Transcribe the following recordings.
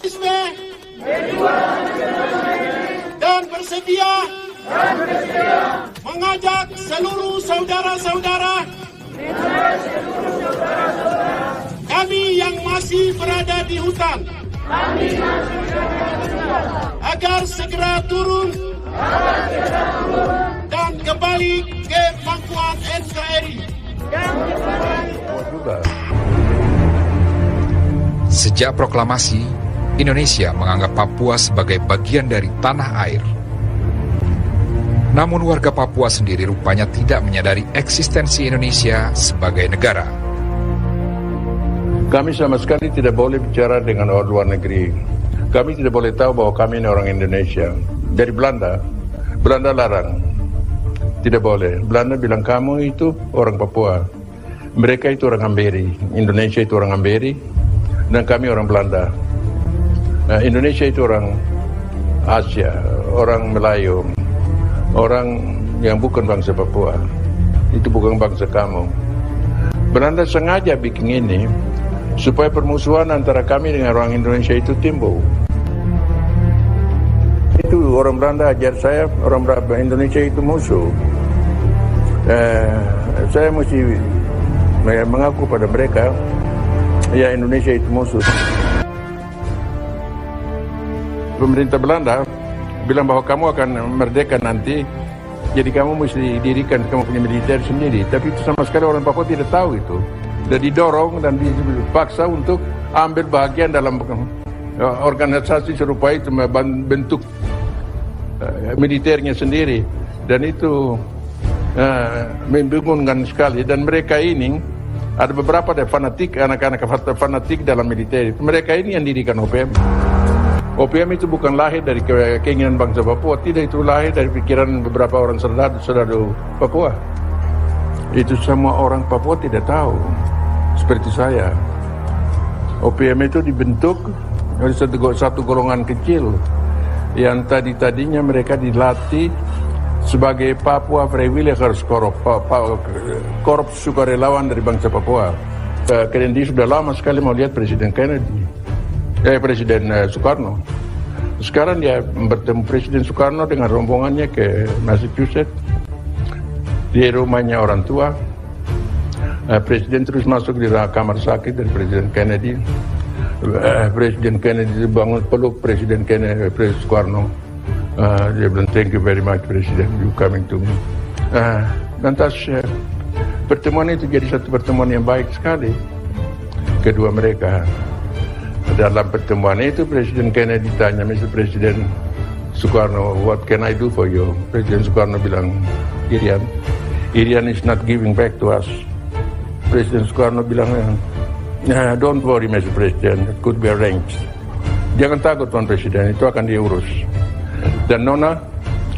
nasionalisme dan bersedia mengajak seluruh saudara-saudara kami yang masih berada di hutan agar segera turun dan kembali ke pangkuan NKRI. Sejak proklamasi, Indonesia menganggap Papua sebagai bagian dari tanah air. Namun warga Papua sendiri rupanya tidak menyadari eksistensi Indonesia sebagai negara. Kami sama sekali tidak boleh bicara dengan orang luar negeri. Kami tidak boleh tahu bahwa kami ini orang Indonesia. Dari Belanda larang. Tidak boleh. Belanda bilang kamu itu orang Papua. Mereka itu orang Amberi. Indonesia itu orang Amberi. Dan kami orang Belanda. Nah, Indonesia itu orang Asia, orang Melayu, orang yang bukan bangsa Papua. Itu bukan bangsa kamu. Belanda sengaja bikin ini supaya permusuhan antara kami dengan orang Indonesia itu timbul. Itu orang Belanda ajar saya, orang Indonesia itu musuh. Saya mesti mengaku pada mereka, ya Indonesia itu musuh. Pemerintah Belanda bilang bahwa kamu akan merdeka nanti, jadi kamu mesti dirikan, kamu punya militer sendiri. Tapi itu sama sekali orang Papua tidak tahu itu. Dan didorong dan dipaksa untuk ambil bagian dalam organisasi serupa itu, bentuk militernya sendiri. Dan itu membingungkan sekali. Dan mereka ini, ada beberapa fanatik, anak-anak fanatik dalam militer itu. Mereka ini yang dirikan OPM. OPM itu bukan lahir dari keinginan bangsa Papua, tidak, itu lahir dari pikiran beberapa orang serdadu Papua. Itu semua orang Papua tidak tahu. Seperti saya, OPM itu dibentuk oleh satu golongan kecil yang tadinya mereka dilatih sebagai Papua Freewheelers, korup sukarelawan dari bangsa Papua. Kennedy sudah lama sekali mau lihat Presiden Soekarno. Sekarang dia bertemu Presiden Soekarno dengan rombongannya ke Massachusetts, di rumahnya orang tua. Presiden terus masuk di kamar sakit dari Presiden Kennedy. Presiden Kennedy bangun peluk Presiden Soekarno. Dia bilang, thank you very much Presiden, you coming to me. Lantas pertemuan itu jadi satu pertemuan yang baik sekali kedua mereka. Dalam pertemuan itu Presiden Kennedy tanya Mr. Presiden Soekarno, what can I do for you? Presiden Soekarno bilang, Irian is not giving back to us. Presiden Soekarno bilang, don't worry Mr. President, it could be arranged. Jangan takut Tuan Presiden, itu akan diurus. Dan Nona,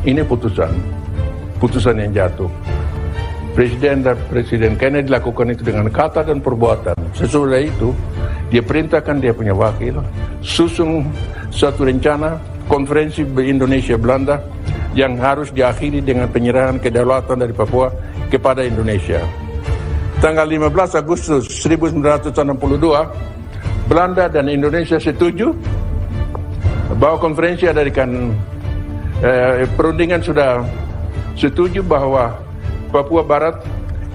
ini putusan yang jatuh. Presiden Kennedy lakukan itu dengan kata dan perbuatan. Sesudah itu, dia perintahkan dia punya wakil, susun satu rencana konferensi Indonesia-Belanda yang harus diakhiri dengan penyerahan kedaulatan dari Papua kepada Indonesia. Tanggal 15 Agustus 1962, Belanda dan Indonesia setuju bahwa konferensi adakan perundingan sudah setuju bahwa Papua Barat,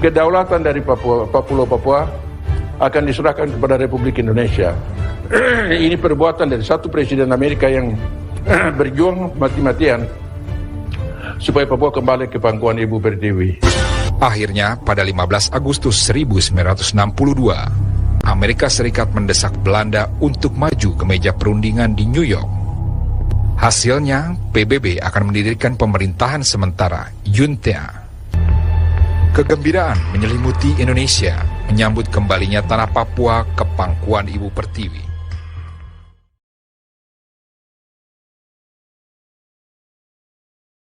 kedaulatan dari Papua akan diserahkan kepada Republik Indonesia. Ini perbuatan dari satu Presiden Amerika yang berjuang mati-matian supaya Papua kembali ke pangkuan Ibu Pertiwi. Akhirnya, pada 15 Agustus 1962, Amerika Serikat mendesak Belanda untuk maju ke meja perundingan di New York. Hasilnya, PBB akan mendirikan pemerintahan sementara, junta. Kegembiraan menyelimuti Indonesia menyambut kembalinya tanah Papua ke pangkuan Ibu Pertiwi.